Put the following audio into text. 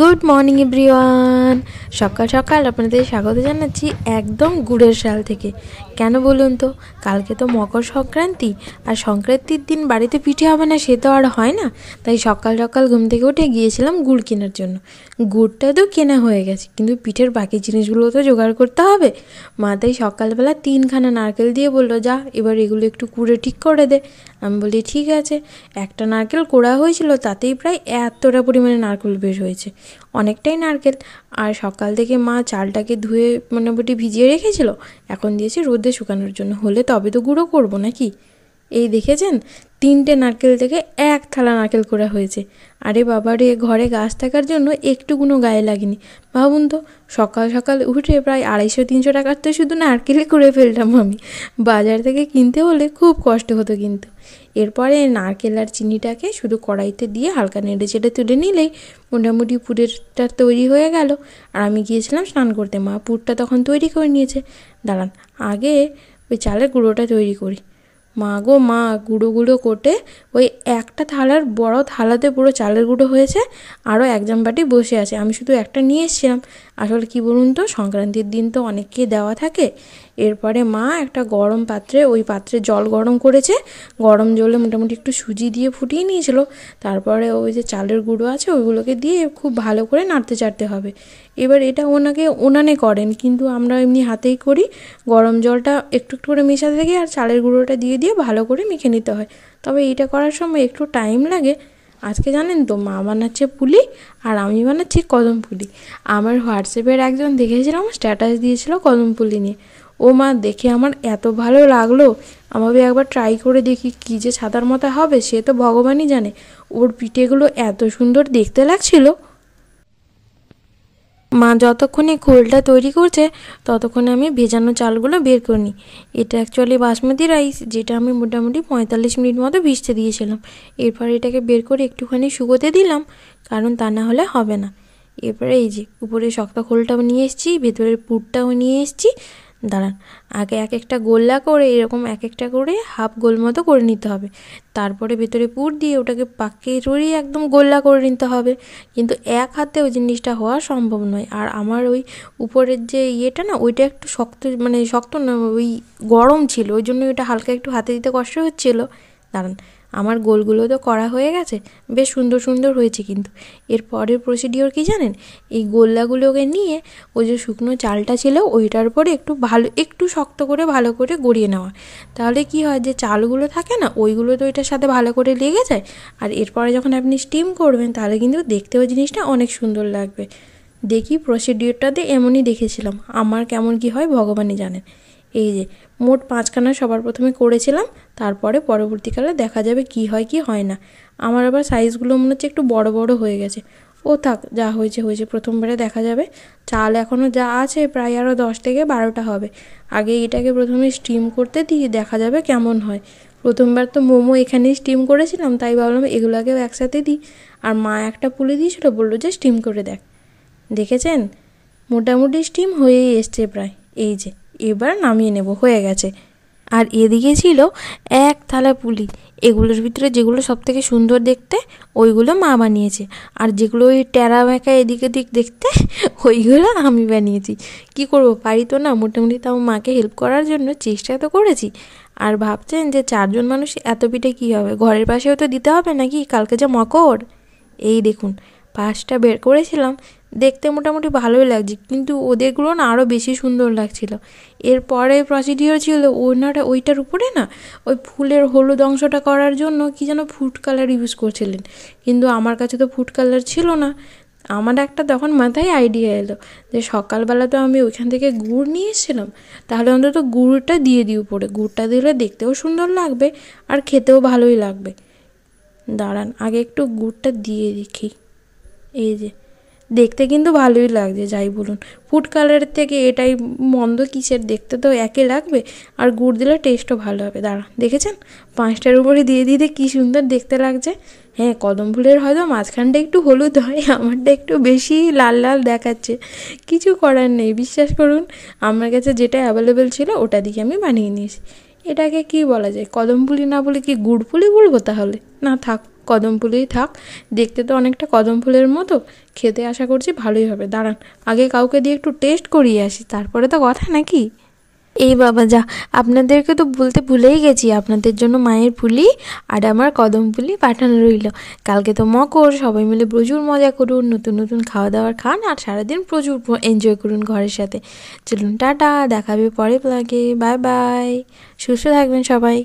Good morning everyone. সকাল সকাল আপনাদের স্বাগত জানাচ্ছি একদম গুড়ের শাল থেকে। কেন বলুন তো, কালকে তো মকর সংক্রান্তি, আর সংক্রান্তির দিন বাড়িতে পিঠে হবে না সে তো আর হয় না। তাই সকাল সকাল ঘুম থেকে উঠে গিয়েছিলাম গুড় কেনার জন্য। গুড়টা তো কেনা হয়ে গেছে, কিন্তু পিঠের বাকি জিনিসগুলো তো জোগাড় করতে হবে। মা তাই সকালবেলা 3খানা নারকেল দিয়ে বললো, যা এবার এগুলো একটু কুড়ে ঠিক করে দে। আমি বলি ঠিক আছে। একটা নারকেল কোড়া হয়েছিল, তাতেই প্রায় এতটা পরিমাণে নারকেল বের হয়েছে, অনেকটাই নারকেল। আর সকাল থেকে মা চালটাকে ধুয়ে মোটামুটি ভিজিয়ে রেখেছিল, এখন দিয়েছি রোদে শুকানোর জন্য, হলে তবে তো গুঁড়ো করবো নাকি। এই দেখেছেন, 3টে নারকেল থেকে 1 থালা নারকেল কোড়া হয়েছে। আরে বাবারে, ঘরে গাছ থাকার জন্য একটুকুনো গায়ে লাগেনি। ভাবুন তো, সকাল সকাল উঠে প্রায় 250-300 টাকার তো শুধু নারকেলই করে ফেললাম আমি। বাজার থেকে কিনতে হলে খুব কষ্ট হতো কিন্তু। এরপরে নারকেল আর চিনিটাকে শুধু কড়াইতে দিয়ে হালকা নেড়ে চেড়ে তুলে নিলেই মোটামুটি পুরেরটা তৈরি হয়ে গেল। আর আমি গিয়েছিলাম স্নান করতে, মা পুরটা তখন তৈরি করে নিয়েছে। দাঁড়ান, আগে ওই চালের গুঁড়োটা তৈরি করি। মা গো মা, গুঁড়ো গুঁড়ো কোটে ওই একটা থালার বড় থালাতে পুরো চালের গুঁড়ো হয়েছে, আরও 1 বাটি বসে আছে। আমি শুধু একটা নিয়ে এসেছিলাম। আসলে কি বলুন তো, সংক্রান্তির দিন তো অনেককে দেওয়া থাকে। এরপরে মা একটা গরম পাত্রে, ওই পাত্রে জল গরম করেছে, গরম জলে মোটামুটি একটু সুজি দিয়ে ফুটিয়ে নিয়েছিল। তারপরে ওই যে চালের গুঁড়ো আছে ওইগুলোকে দিয়ে খুব ভালো করে নাড়তে চাড়তে হবে। এবার এটা ওনাকে উনানে করেন, কিন্তু আমরা এমনি হাতেই করি। গরম জলটা একটু একটু করে মেশাতে থাকি আর চালের গুঁড়োটা দিয়ে দিয়ে ভালো করে মেখে নিতে হয়। তবে এইটা করার সময় একটু টাইম লাগে। আজকে জানেন তো, মা বানাচ্ছে পুলি আর আমি বানাচ্ছি কদম পুলি। আমার হোয়াটসঅ্যাপের একজন দেখেছিলাম, স্ট্যাটাস দিয়েছিল কদম পুলি নিয়ে। ও মা, দেখে আমার এত ভালো লাগলো, আমাকে একবার ট্রাই করে দেখি কী যে ছাতার মতো হবে সে তো ভগবানই জানে। ওর পিঠেগুলো এত সুন্দর দেখতে লাগছিল। মা যতক্ষণে খোলটা তৈরি করছে ততক্ষণে আমি ভেজানো চালগুলো বের করে নিই। এটা অ্যাকচুয়ালি বাসমতি রাইস, যেটা আমি মোটামুটি 45 মিনিট মতো ভিজতে দিয়েছিলাম। এরপর এটাকে বের করে একটুখানি শুকোতে দিলাম, কারণ তা না হলে হবে না। এরপরে এই যে উপরে শক্ত খোলটাও নিয়ে এসেছি, ভেতরের পুরটাও নিয়ে এসেছি। দাঁড়ান, আগে এক একটা গোল্লা করে এরকম এক একটা করে হাফ গোল মতো করে নিতে হবে। তারপরে ভেতরে পুর দিয়ে ওটাকে পাকিয়ে চড়িয়ে একদম গোল্লা করে নিতে হবে। কিন্তু এক হাতে ওই জিনিসটা হওয়া সম্ভব নয়। আর আমার ওই উপরের যে ইয়েটা না, ওইটা একটু শক্ত, মানে শক্ত না, ওই গরম ছিল, ওই জন্য ওইটা হালকা একটু হাতে দিতে কষ্ট হচ্ছিলো। দাঁড়ান, আমার গোলগুলো তো করা হয়ে গেছে, বেশ সুন্দর সুন্দর হয়েছে। কিন্তু এর পরের প্রসিডিওর কি জানেন, এই গোল্লাগুলোকে নিয়ে ওই যে শুকনো চালটা ছিল ওইটার পরে একটু শক্ত করে ভালো করে গড়িয়ে নেওয়া। তাহলে কি হয়, যে চালগুলো থাকে না ওইগুলো তো এটার সাথে ভালো করে লেগে যায়। আর এরপরে যখন আপনি স্টিম করবেন তাহলে কিন্তু দেখতেও জিনিসটা অনেক সুন্দর লাগবে। দেখি প্রসিডিওরটাতে এমনই দেখেছিলাম, আমার কেমন কি হয় ভগবানই জানেন। এই যে মোট 5খানা সবার প্রথমে করেছিলাম, তারপরে পরবর্তীকালে দেখা যাবে কি হয় কি হয় না। আমার আবার সাইজগুলো মনে হচ্ছে একটু বড় বড় হয়ে গেছে। ও থাক, যা হয়েছে হয়েছে, প্রথমবারে দেখা যাবে। চাল এখনও যা আছে প্রায় আরও 10 থেকে 12টা হবে। আগে এটাকে প্রথমে স্টিম করতে দিয়ে দেখা যাবে কেমন হয়। প্রথমবার তো মোমো এখানেই স্টিম করেছিলাম, তাই ভাবলাম এগুলোকেও একসাথে দিই। আর মা একটা পুলি দিয়েছিল, বললো যে স্টিম করে দেখ। দেখেছেন, মোটামুটি স্টিম হয়েই এসছে প্রায়। এই যে এবার নামিয়ে নেব, হয়ে গেছে। আর এদিকে ছিল 1 থালা পুলি। এগুলোর ভিতরে যেগুলো সব থেকে সুন্দর দেখতে ওইগুলো মা বানিয়েছে, আর যেগুলো ওই টেরা বেঁকা এদিক ওদিক দেখতে ওইগুলো আমি বানিয়েছি। কি করব, পারি তো না, মোটামুটি তাও মাকে হেল্প করার জন্য চেষ্টা তো করেছি। আর ভাবছেন যে 4জন মানুষ এত পিঠে কী হবে, ঘরের পাশেও তো দিতে হবে নাকি, কালকে যে মকর। এই দেখুন, 5টা বের করেছিলাম, দেখতে মোটামুটি ভালোই লাগছে, কিন্তু ওদেরগুলো না আরও বেশি সুন্দর লাগছিল। এরপরে প্রসিডিওর ছিল ওইটার উপরে না ওই ফুলের হলুদ অংশটা করার জন্য কি যেন ফুড কালার ইউজ করছিলেন, কিন্তু আমার কাছে তো ফুড কালার ছিল না। আমার একটা তখন মাথায় আইডিয়া এলো যে সকালবেলা তো আমি ওইখান থেকে গুড় নিয়ে এসেছিলাম, তাহলে অন্তত গুড়টা দিয়ে দিই উপরে। গুড়টা দিলে দেখতেও সুন্দর লাগবে আর খেতেও ভালোই লাগবে। দাঁড়ান, আগে একটু গুড়টা দিয়ে দেখি। এই যে দেখতে কিন্তু ভালোই লাগছে, যাই বলুন। ফুড কালারের থেকে এটাই মন্দ কিসের, দেখতে তো একই লাগবে, আর গুড় দিলে টেস্টও ভালো হবে। দাঁড়া, দেখেছেন 5টার উপরে দিয়ে দিতে কী সুন্দর দেখতে লাগছে। হ্যাঁ, কদম ফুলের হয়তো মাঝখানটা একটু হলুদ হয়, আমারটা একটু বেশি লাল লাল দেখাচ্ছে। কিছু করার নেই, বিশ্বাস করুন, আমার কাছে যেটা অ্যাভেলেবেল ছিল ওটা দিয়ে আমি বানিয়ে নিয়েছি। এটাকে কি বলা যায়, কদম ফুলি না বলে কি গুড় ফুলি বলবো তাহলে? না থাক, কদম ফুলই থাক, দেখতে তো অনেকটা কদম ফুলের মতো, খেতে আশা করছি ভালোই হবে। দাঁড়ান আগে কাউকে দিয়ে একটু টেস্ট করিয়ে আসি, তারপরে তো কথা নাকি। এই বাবা যা, আপনাদেরকে তো বলতে ভুলেই গেছি, আপনাদের জন্য মায়ের পুলি আর আমার কদম পুলি পাঠানো রইল। কালকে তো মকর, সবাই মিলে প্রচুর মজা করুন, নতুন নতুন খাওয়া দাওয়ার খান আর সারাদিন প্রচুর এনজয় করুন ঘরের সাথে। চলুন টাটা, দেখাবে পরে ব্লগে, বাই বাই, সুস্থ থাকবেন সবাই।